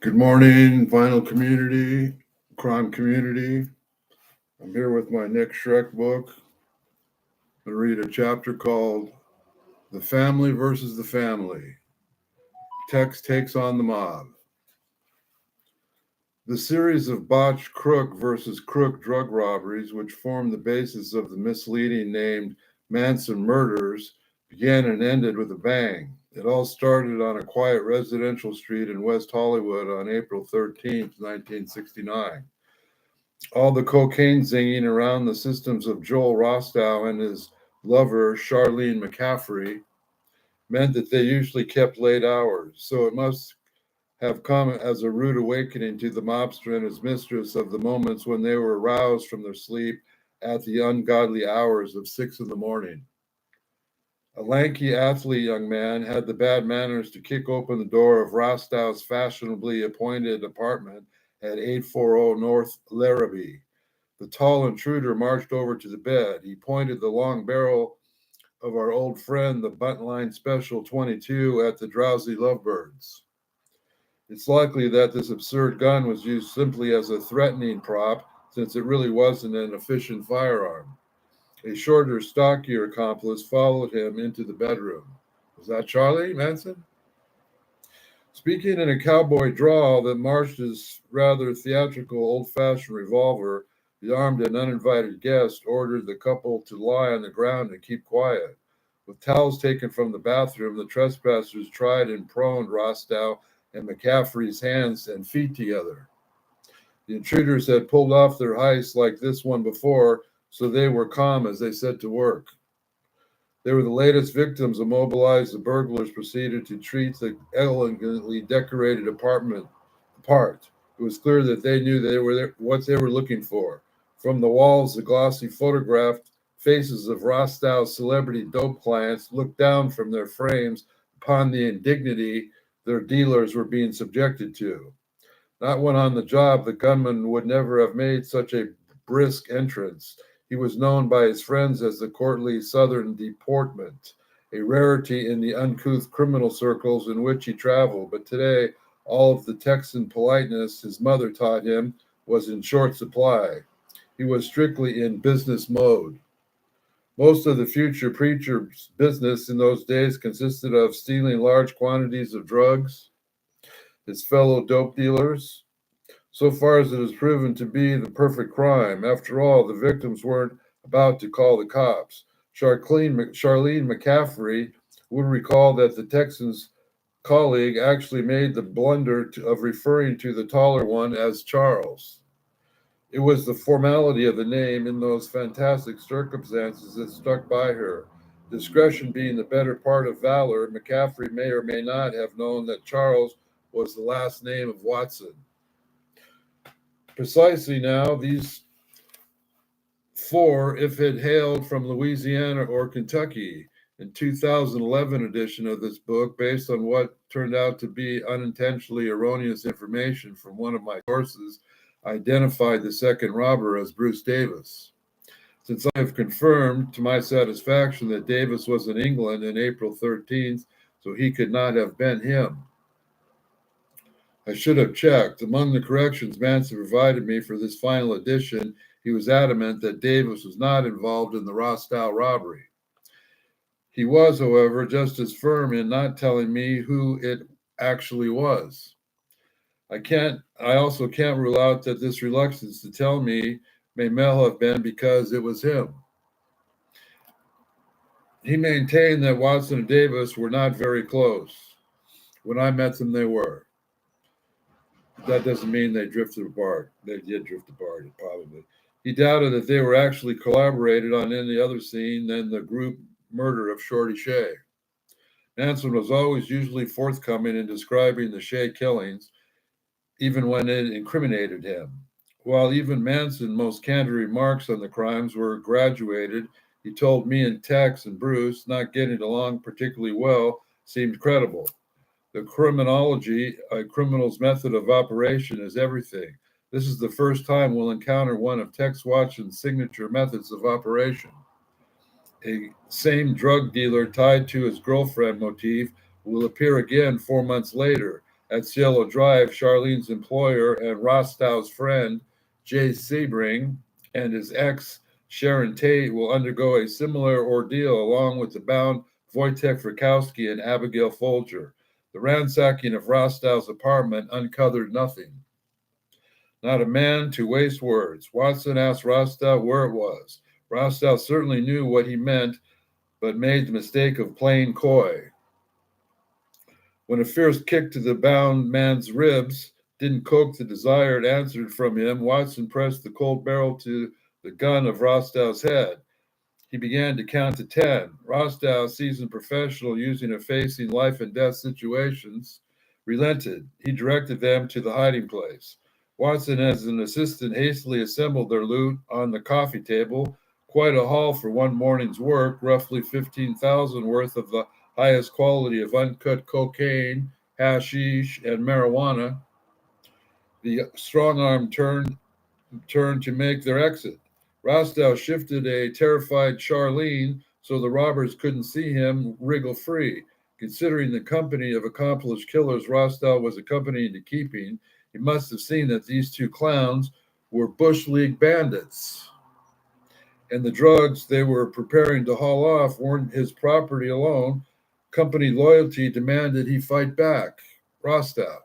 Good morning, vinyl community, crime community. I'm here with my Nic Schreck book. I'm going to read a chapter called The Family versus the Family. Tex takes on the mob. The series of botched crook versus crook drug robberies, which formed the basis of the misleading named Manson murders, began and ended with a bang. It all started on a quiet residential street in West Hollywood on April 13th, 1969. All the cocaine zinging around the systems of Joel Rostow and his lover, Charlene McCaffrey, meant that they usually kept late hours. So it must have come as a rude awakening to the mobster and his mistress of the moments when they were aroused from their sleep at the ungodly hours of 6 in the morning. A lanky athlete young man had the bad manners to kick open the door of Rostow's fashionably appointed apartment at 840 North Larrabee. The tall intruder marched over to the bed. He pointed the long barrel of our old friend, the Buntline Special 22, at the drowsy lovebirds. It's likely that this absurd gun was used simply as a threatening prop, since it really wasn't an efficient firearm. A shorter, stockier accomplice followed him into the bedroom. Was that Charlie Manson? Speaking in a cowboy drawl that marched his rather theatrical old fashioned revolver, the armed and uninvited guest ordered the couple to lie on the ground and keep quiet. With towels taken from the bathroom, the trespassers tried and proned Rostow and McCaffrey's hands and feet together. The intruders had pulled off their heist like this one before, so they were calm as they set to work. They were the latest victims. Immobilized, the burglars proceeded to treat the elegantly decorated apartment apart. It was clear that they knew what they were looking for. From the walls, the glossy photographed faces of Rostow's celebrity dope clients looked down from their frames upon the indignity their dealers were being subjected to. Not when on the job, the gunman would never have made such a brisk entrance. He was known by his friends as the courtly Southern deportment, a rarity in the uncouth criminal circles in which he traveled. But today, all of the Texan politeness his mother taught him was in short supply. He was strictly in business mode. Most of the future preacher's business in those days consisted of stealing large quantities of drugs, his fellow dope dealers, so far as it has proven to be the perfect crime. After all, the victims weren't about to call the cops. Charlene McCaffrey would recall that the Texan's colleague actually made the blunder of referring to the taller one as Charles. It was the formality of the name in those fantastic circumstances that stuck by her. Discretion being the better part of valor, McCaffrey may or may not have known that Charles was the last name of Watson. Precisely now, these four, if it hailed from Louisiana or Kentucky. In 2011 edition of this book, based on what turned out to be unintentionally erroneous information from one of my sources, identified the second robber as Bruce Davis. Since I have confirmed to my satisfaction that Davis was in England on April 13th, so he could not have been him. I should have checked. Among the corrections Manson provided me for this final edition, he was adamant that Davis was not involved in the Rostow robbery. He was, however, just as firm in not telling me who it actually was. I also can't rule out that this reluctance to tell me may well have been because it was him. He maintained that Watson and Davis were not very close. When I met them, they were. That doesn't mean they drifted apart. They did drift apart, probably. He doubted that they were actually collaborated on any other scene than the group murder of Shorty Shea. Manson was always usually forthcoming in describing the Shea killings, even when it incriminated him. While even Manson's most candid remarks on the crimes were graduated, he told me and Tex and Bruce not getting along particularly well seemed credible. The criminology, a criminal's method of operation, is everything. This is the first time we'll encounter one of Tex Watson's signature methods of operation. A same drug dealer tied to his girlfriend motif will appear again 4 months later. at Cielo Drive, Charlene's employer and Rostow's friend, Jay Sebring, and his ex, Sharon Tate, will undergo a similar ordeal along with the bound Wojtek Frykowski and Abigail Folger. The ransacking of Rostow's apartment uncovered nothing. Not a man to waste words. Watson asked Rostow where it was. Rostow certainly knew what he meant, but made the mistake of playing coy. When a fierce kick to the bound man's ribs didn't coax the desired answer from him, Watson pressed the cold barrel to the gun of Rostow's head. He began to count to 10. Rostow, a seasoned professional using to facing life and death situations, relented. He directed them to the hiding place. Watson, as an assistant, hastily assembled their loot on the coffee table. Quite a haul for one morning's work, roughly 15,000 worth of the highest quality of uncut cocaine, hashish, and marijuana. The strong arm turned to make their exit. Rostow shifted a terrified Charlene so the robbers couldn't see him wriggle free. Considering the company of accomplished killers Rostow was accompanying to keeping, he must have seen that these two clowns were Bush League bandits. And the drugs they were preparing to haul off weren't his property alone. Company loyalty demanded he fight back. Rostow.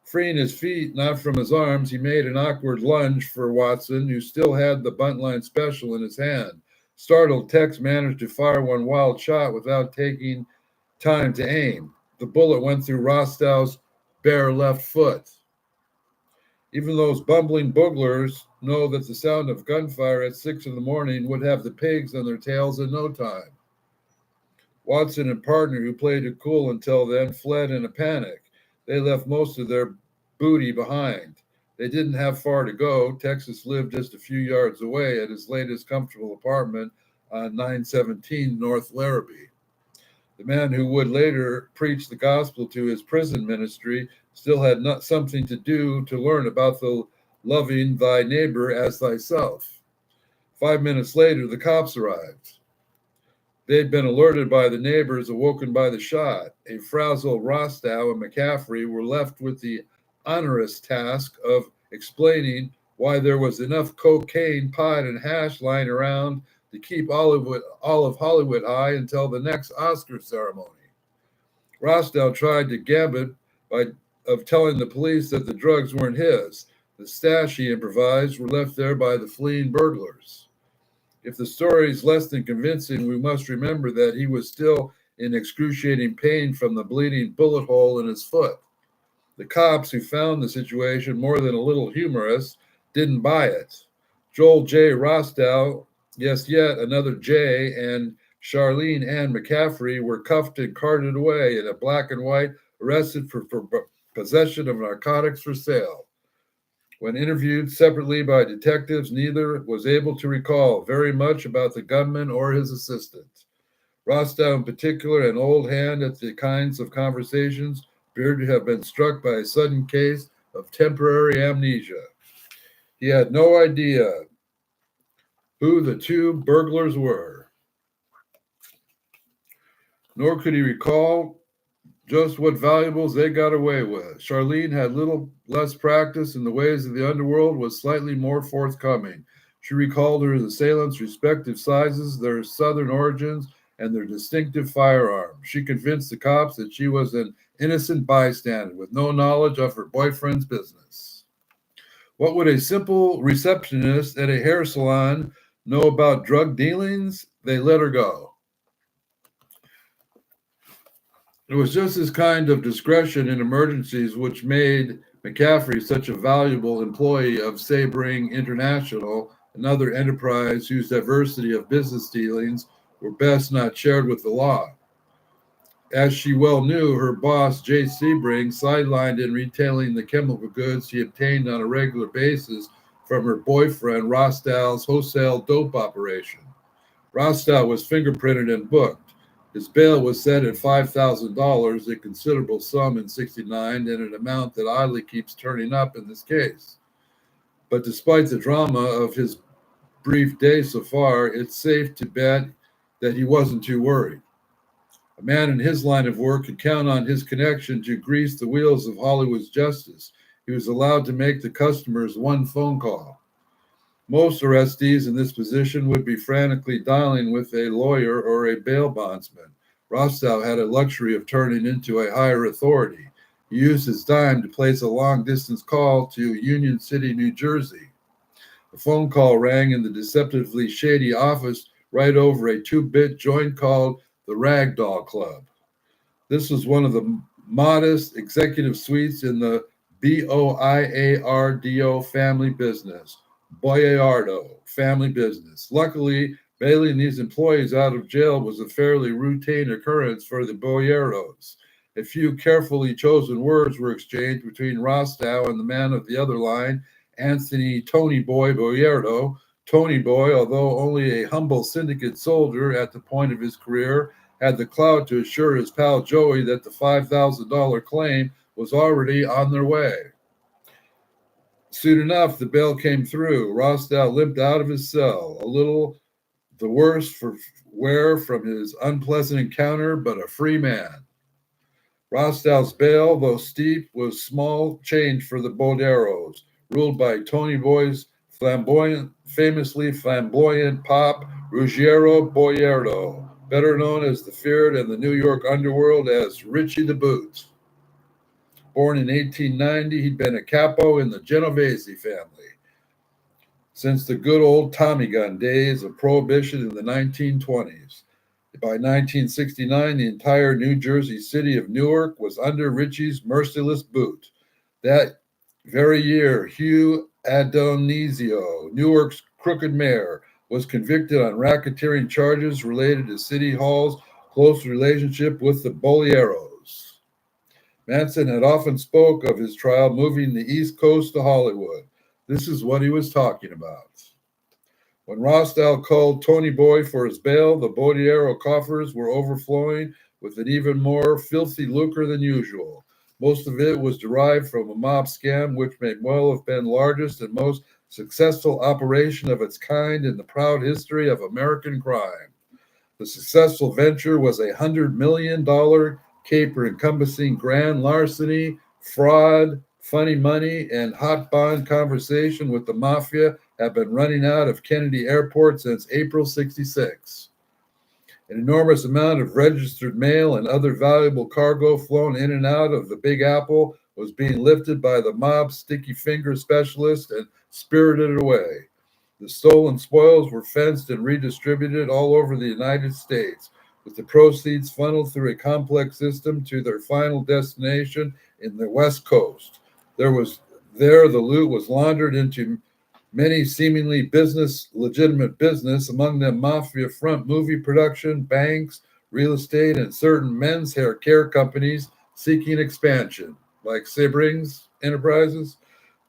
Freeing his feet, not from his arms, he made an awkward lunge for Watson, who still had the buntline special in his hand. Startled, Tex managed to fire one wild shot without taking time to aim. The bullet went through Rostow's bare left foot. Even those bumbling booglers know that the sound of gunfire at 6 a.m. would have the pigs on their tails in no time. Watson and partner, who played it cool until then, fled in a panic. They left most of their booty behind. They didn't have far to go. Texas lived just a few yards away at his latest comfortable apartment on 917 North Larrabee. The man who would later preach the gospel to his prison ministry still had not something to do to learn about the loving thy neighbor as thyself. 5 minutes later, the cops arrived. They'd been alerted by the neighbors, awoken by the shot. A frazzled Rostow and McCaffrey were left with the onerous task of explaining why there was enough cocaine, pot, and hash lying around to keep all of Hollywood high until the next Oscar ceremony. Rostow tried to gambit of telling the police that the drugs weren't his. The stash, he improvised, were left there by the fleeing burglars. If the story is less than convincing, we must remember that he was still in excruciating pain from the bleeding bullet hole in his foot. The cops, who found the situation more than a little humorous, didn't buy it. Joel J. Rostow, yes, yet another J, and Charlene Ann McCaffrey were cuffed and carted away in a black and white, arrested for possession of narcotics for sale. When interviewed separately by detectives, neither was able to recall very much about the gunman or his assistant. Rostow, in particular, an old hand at the kinds of conversations, appeared to have been struck by a sudden case of temporary amnesia. He had no idea who the two burglars were, nor could he recall just what valuables they got away with. Charlene had little less practice in the ways of the underworld, was slightly more forthcoming. She recalled her assailants' respective sizes, their southern origins, and their distinctive firearms. She convinced the cops that she was an innocent bystander with no knowledge of her boyfriend's business. What would a simple receptionist at a hair salon know about drug dealings? They let her go. It was just this kind of discretion in emergencies which made McCaffrey such a valuable employee of Sebring International, another enterprise whose diversity of business dealings were best not shared with the law. As she well knew, her boss, Jay Sebring, sidelined in retailing the chemical goods he obtained on a regular basis from her boyfriend, Rostow's wholesale dope operation. Rostow was fingerprinted and booked. His bail was set at $5,000, a considerable sum in '69 and an amount that oddly keeps turning up in this case. But despite the drama of his brief day so far, it's safe to bet that he wasn't too worried. A man in his line of work could count on his connection to grease the wheels of Hollywood's justice. He was allowed to make the customers one phone call. Most arrestees in this position would be frantically dialing with a lawyer or a bail bondsman. Rostow had a luxury of turning into a higher authority. He used his dime to place a long-distance call to Union City, New Jersey. The phone call rang in the deceptively shady office right over a 2-bit joint called the Ragdoll Club. This was one of the modest executive suites in the Boiardo family business. Boiardo family business. Luckily, bailing these employees out of jail was a fairly routine occurrence for the Boiardos. A few carefully chosen words were exchanged between Rostow and the man of the other line, Anthony Tony Boy Boiardo. Tony Boy, although only a humble syndicate soldier at the point of his career, had the clout to assure his pal Joey that the $5,000 claim was already on their way. Soon enough, the bail came through. Rostow limped out of his cell, a little the worse for wear from his unpleasant encounter, but a free man. Rostow's bail, though steep, was small change for the Boderos, ruled by Tony Boy's famously flamboyant pop, Ruggiero Boiardo, better known as the feared in the New York underworld as Richie the Boot. Born in 1890, he'd been a capo in the Genovese family since the good old Tommy gun days of Prohibition in the 1920s. By 1969, the entire New Jersey city of Newark was under Richie's merciless boot. That very year, Hugh Adonisio, Newark's crooked mayor, was convicted on racketeering charges related to City Hall's close relationship with the Boleros. Manson had often spoke of his trial moving the East Coast to Hollywood. This is what he was talking about. When Rostow called Tony Boy for his bail, the Bodiero coffers were overflowing with an even more filthy lucre than usual. Most of it was derived from a mob scam, which may well have been the largest and most successful operation of its kind in the proud history of American crime. The successful venture was a $100 million caper encompassing grand larceny, fraud, funny money, and hot bond conversation with the mafia have been running out of Kennedy Airport since April '66. An enormous amount of registered mail and other valuable cargo flown in and out of the Big Apple was being lifted by the mob's sticky finger specialist and spirited away. The stolen spoils were fenced and redistributed all over the United States, with the proceeds funneled through a complex system to their final destination in the West Coast. There the loot was laundered into many seemingly legitimate business, among them mafia front movie production, banks, real estate, and certain men's hair care companies seeking expansion, like Sebring's Enterprises.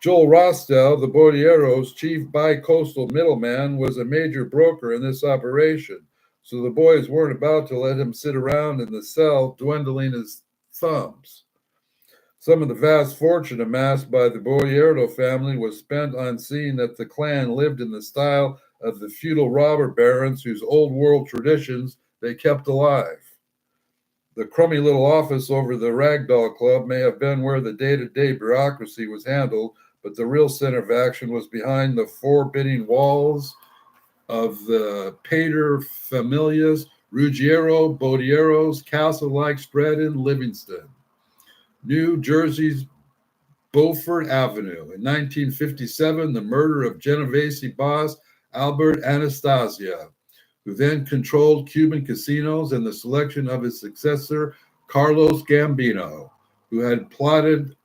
Joel Rostow, the Bodiero's chief bi-coastal middleman, was a major broker in this operation, so the boys weren't about to let him sit around in the cell dwindling his thumbs. Some of the vast fortune amassed by the Boiardo family was spent on seeing that the clan lived in the style of the feudal robber barons whose old world traditions they kept alive. The crummy little office over the Ragdoll Club may have been where the day-to-day bureaucracy was handled, but the real center of action was behind the forbidding walls of the pater familias Ruggiero Bodiero's castle-like spread in Livingston, New Jersey's Beaufort Avenue. In 1957, the murder of Genovese boss Albert Anastasia, who then controlled Cuban casinos, and the selection of his successor, Carlos Gambino, who had plotted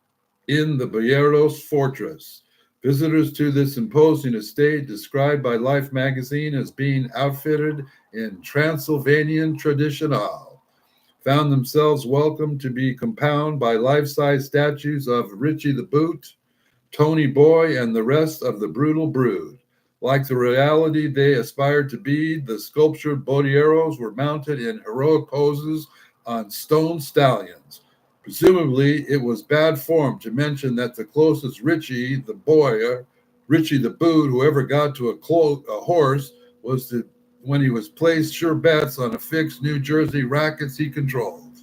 in the Boieros fortress. Visitors to this imposing estate, described by Life magazine as being outfitted in Transylvanian traditional, found themselves welcomed to be compounded by life-size statues of Richie the Boot, Tony Boy, and the rest of the brutal brood. Like the reality they aspired to be, the sculptured Bodieros were mounted in heroic poses on stone stallions. Presumably, it was bad form to mention that the closest Richie the Boot, who ever got to a horse, was the when he was placed sure bets on a fixed New Jersey rackets he controlled.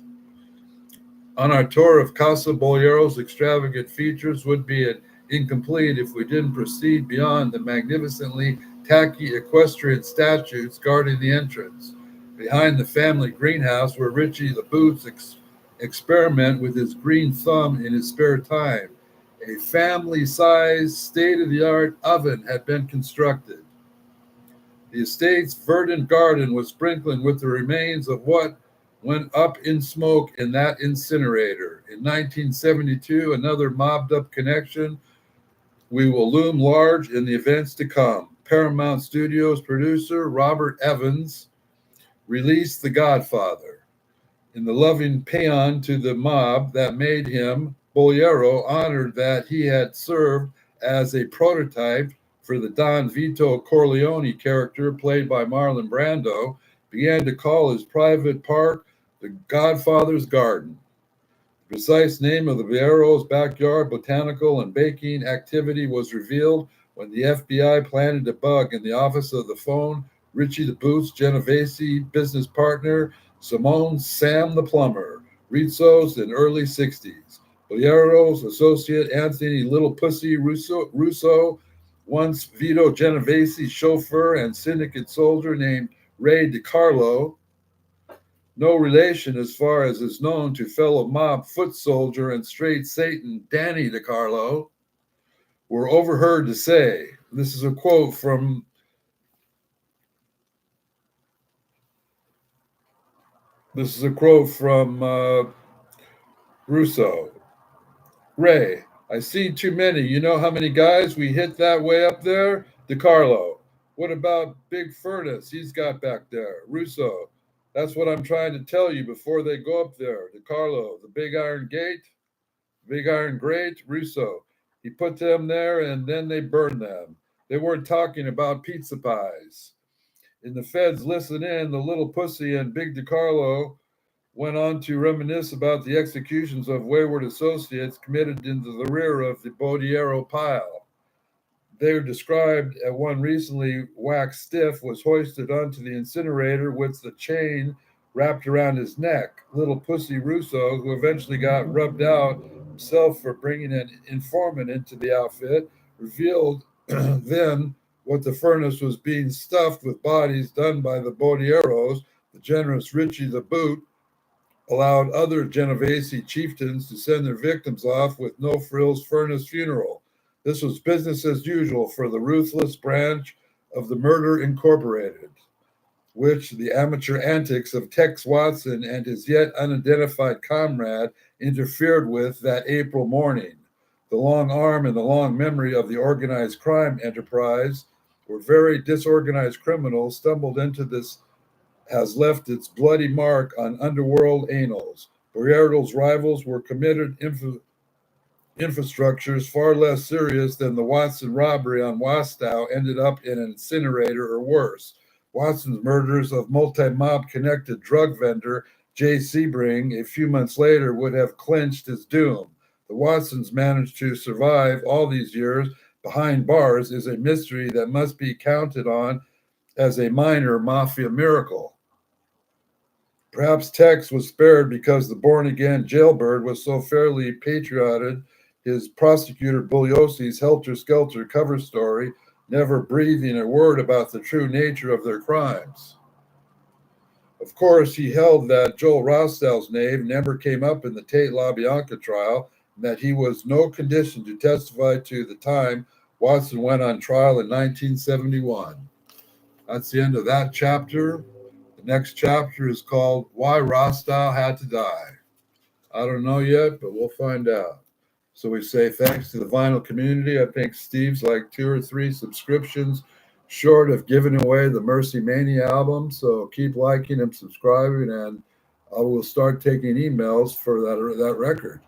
On our tour of Casa Bolero's extravagant features would be incomplete if we didn't proceed beyond the magnificently tacky equestrian statues guarding the entrance. Behind the family greenhouse where Richie the Boots experiment with his green thumb in his spare time. A family-sized, state-of-the-art oven had been constructed. The estate's verdant garden was sprinkled with the remains of what went up in smoke in that incinerator. In 1972, another mobbed-up connection we will loom large in the events to come. Paramount Studios producer Robert Evans released The Godfather. In the loving paean to the mob that made him, Bolero honored that he had served as a prototype for the Don Vito Corleone character played by Marlon Brando, began to call his private park the Godfather's Garden. The precise name of the Bolero's backyard botanical and baking activity was revealed when the FBI planted a bug in the office of the phone Richie the Boots Genovese business partner Simone Sam the Plumber, Rizzo's in early 60s. Bolero's associate Anthony Little Pussy Russo, once Vito Genovese's chauffeur and syndicate soldier named Ray DiCarlo, no relation as far as is known to fellow mob foot soldier and straight Satan Danny DiCarlo, were overheard to say, this is a quote from Russo. Ray, I see too many. You know how many guys we hit that way up there? DiCarlo. What about Big Furnace he's got back there? Russo. That's what I'm trying to tell you before they go up there. DiCarlo, the Big Iron Gate, Big Iron Grate, Russo. He put them there and then they burned them. They weren't talking about pizza pies. In the feds listen in, the Little Pussy and Big DiCarlo went on to reminisce about the executions of wayward associates committed into the rear of the Bolero pile. They were described as one recently waxed stiff was hoisted onto the incinerator with the chain wrapped around his neck. Little Pussy Russo, who eventually got rubbed out himself for bringing an informant into the outfit, revealed then what the furnace was being stuffed with bodies done by the Boleros. The generous Richie the Boot allowed other Genovese chieftains to send their victims off with no frills furnace funeral. This was business as usual for the ruthless branch of the Murder Incorporated, which the amateur antics of Tex Watson and his yet unidentified comrade interfered with that April morning. The long arm and the long memory of the organized crime enterprise, where very disorganized criminals stumbled into this, has left its bloody mark on underworld annals. Bolero's rivals were committed infrastructures far less serious than the Watson robbery on Wastow ended up in an incinerator or worse. Watson's murders of multi-mob connected drug vendor Jay Sebring a few months later would have clinched his doom. The Watsons managed to survive all these years behind bars is a mystery that must be counted on as a minor mafia miracle. Perhaps Tex was spared because the born-again jailbird was so fairly patrioted his prosecutor Bugliosi's helter-skelter cover story, never breathing a word about the true nature of their crimes. Of course, he held that Joel Rostow's name never came up in the Tate LaBianca trial, and that he was no condition to testify to the time Watson went on trial in 1971. That's the end of that chapter. The next chapter is called Why Rostow Had to Die. I don't know yet, but we'll find out. So we say thanks to the vinyl community. I think Steve's like 2 or 3 subscriptions short of giving away the Mercy Mania album. So keep liking and subscribing, and I will start taking emails for that record.